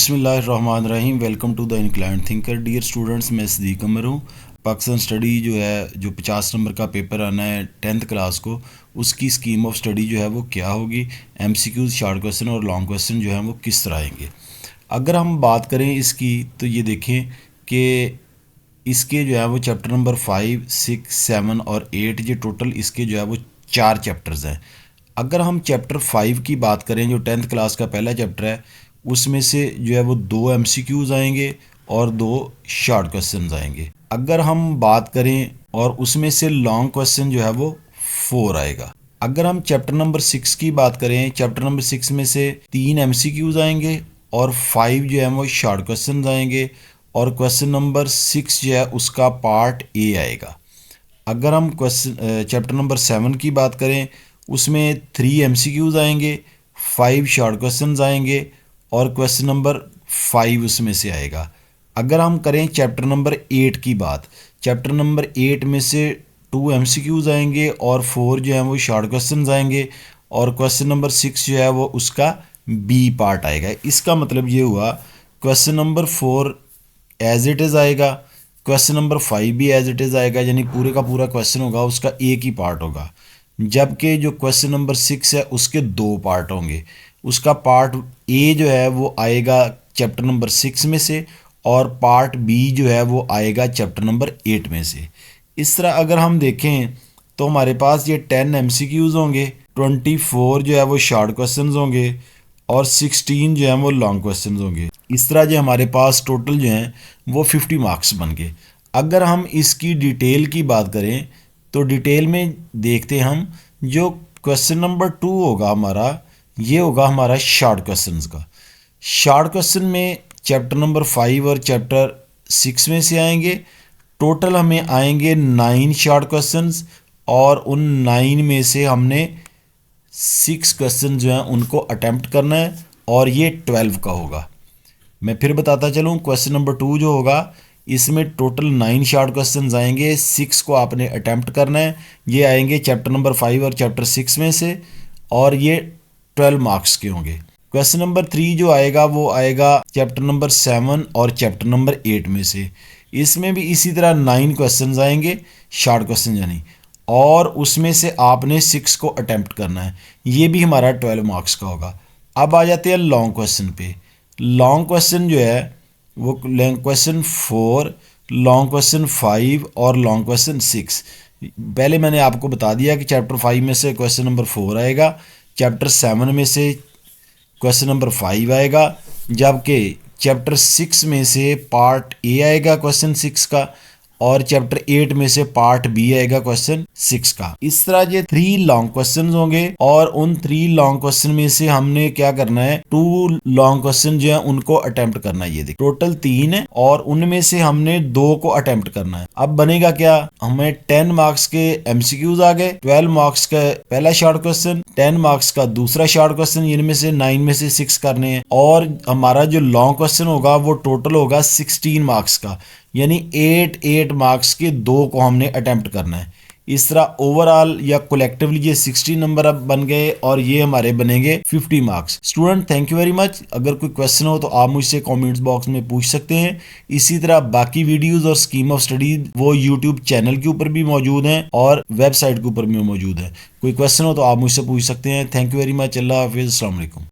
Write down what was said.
बिस्मिल्लाहिर्रहमानिर्रहीम। Welcome to the inclined thinker. Dear students, मैं सदीक अमर हूँ। पाकिस्तान स्टडी जो है, जो 50 नंबर का पेपर आना है 10th क्लास को, उसकी स्कीम ऑफ स्टडी जो है वो क्या होगी, MCQs, शॉर्ट क्वेश्चन और लॉन्ग क्वेश्चन जो है वो किस तरह आएंगे। अगर हम बात करें इसकी तो ये देखें कि इसके जो है वो चैप्टर नंबर 5, 6, 7 और 8, ये टोटल इसके जो है वो 4 चैप्टर्स हैं। अगर हम चैप्टर 5 की बात करें, जो 10th क्लास का पहला चैप्टर है, उसमें से जो है वो 2 MCQs आएंगे और 2 शॉर्ट क्वेश्चन आएंगे। अगर हम बात करें और उसमें से लॉन्ग क्वेश्चन जो है वो 4 आएगा। अगर हम चैप्टर नंबर 6 की बात करें, चैप्टर नंबर 6 में से 3 MCQs आएंगे और 5 जो है वो शॉर्ट क्वेश्चन आएंगे और क्वेश्चन नंबर 6 जो है उसका पार्ट ए आएगा। अगर हम क्वेश्चन चैप्टर नंबर 7 की बात करें, उसमें 3 MCQs आएंगे, 5 शॉर्ट क्वेश्चन आएंगे और क्वेश्चन नंबर 5 उसमें से आएगा। अगर हम करें चैप्टर नंबर 8 की बात, चैप्टर नंबर 8 में से 2 MCQs आएंगे और 4 जो है वो शॉर्ट क्वेश्चन आएंगे और क्वेश्चन नंबर 6 जो है वो उसका बी पार्ट आएगा। इसका मतलब ये हुआ question number 4 as it is आएगा, क्वेश्चन नंबर 5 भी एज इट इज़ आएगा, यानी पूरे का पूरा क्वेश्चन होगा उसका एक ही पार्ट होगा। जबकि जो क्वेश्चन नंबर 6 है उसके 2 पार्ट होंगे। उसका पार्ट ए जो है वो आएगा चैप्टर नंबर 6 में से और पार्ट बी जो है वो आएगा चैप्टर नंबर 8 में से। इस तरह अगर हम देखें तो हमारे पास ये 10 MCQs होंगे, 24 जो है वो शॉर्ट क्वेश्चन होंगे और 16 जो है वो लॉन्ग क्वेश्चन होंगे। इस तरह जो हमारे पास टोटल जो हैं वो 50 मार्क्स बन गए। अगर हम इसकी डिटेल की बात करें तो डिटेल में देखते हम, जो क्वेश्चन नंबर 2 होगा हमारा, ये होगा हमारा शॉर्ट क्वेश्चन का। शॉर्ट क्वेश्चन में चैप्टर नंबर 5 और चैप्टर 6 में से आएंगे। टोटल हमें आएंगे 9 शॉर्ट क्वेश्चंस और उन 9 में से हमने 6 क्वेश्चन जो हैं उनको अटैम्प्ट करना है और ये 12 का होगा। मैं फिर बताता चलूँ, क्वेश्चन नंबर 2 जो होगा इसमें टोटल 9 शॉर्ट क्वेश्चंस आएंगे, 6 को आपने अटैम्प्ट करना है। ये आएंगे चैप्टर नंबर 5 और चैप्टर 6 में से और ये 12 मार्क्स के होंगे। क्वेश्चन नंबर 3 जो आएगा वो आएगा चैप्टर नंबर 7 और चैप्टर नंबर 8 में से। इसमें भी इसी तरह 9 क्वेश्चन आएंगे शॉर्ट क्वेश्चन यानी, और उसमें से आपने 6 को अटैम्प्ट करना है। ये भी हमारा 12 मार्क्स का होगा। अब आ जाते हैं लॉन्ग क्वेश्चन पे। लॉन्ग क्वेश्चन जो है वो क्वेश्चन 4, लॉन्ग क्वेश्चन 5 और लॉन्ग क्वेश्चन 6। पहले मैंने आपको बता दिया कि चैप्टर 5 में से क्वेश्चन नंबर 4 आएगा, चैप्टर 7 में से क्वेश्चन नंबर 5 आएगा, जबकि चैप्टर 6 में से पार्ट ए आएगा क्वेश्चन 6 का और चैप्टर 8 में से पार्ट बी आएगा क्वेश्चन 6 का। इस तरह ये 3 लॉन्ग क्वेश्चंस होंगे और उन 3 लॉन्ग क्वेश्चन में से हमने क्या करना है, 2 लॉन्ग क्वेश्चन जो है उनको अटेम्प्ट करना है। ये देखिए टोटल 3 है और उनमें से हमने 2 को अटेम्प्ट करना है। अब बनेगा क्या, हमें 10 मार्क्स के MCQs आ गए, 12 मार्क्स का पहला शॉर्ट क्वेश्चन, 10 मार्क्स का दूसरा शॉर्ट क्वेश्चन, इनमें से 9 में से 6 करने हैं और हमारा जो लॉन्ग क्वेश्चन होगा वो टोटल होगा 16 मार्क्स का, यानी 8 मार्क्स के 2 को हमने अटेम्प्ट करना है। इस तरह ओवरऑल या कलेक्टिवली ये 60 नंबर अब बन गए और ये हमारे बनेंगे 50 marks. Student, thank you very much. अगर कोई क्वेश्चन हो तो आप मुझसे कमेंट्स बॉक्स में पूछ सकते हैं। इसी तरह बाकी वीडियोस और स्कीम ऑफ स्टडी वो यूट्यूब चैनल के ऊपर भी मौजूद हैं और वेबसाइट के ऊपर भी मौजूद है। कोई क्वेश्चन हो तो आप मुझसे पूछ सकते हैं। Thank you very much. अल्लाह हाफिज़, अस्सलाम वालेकुम।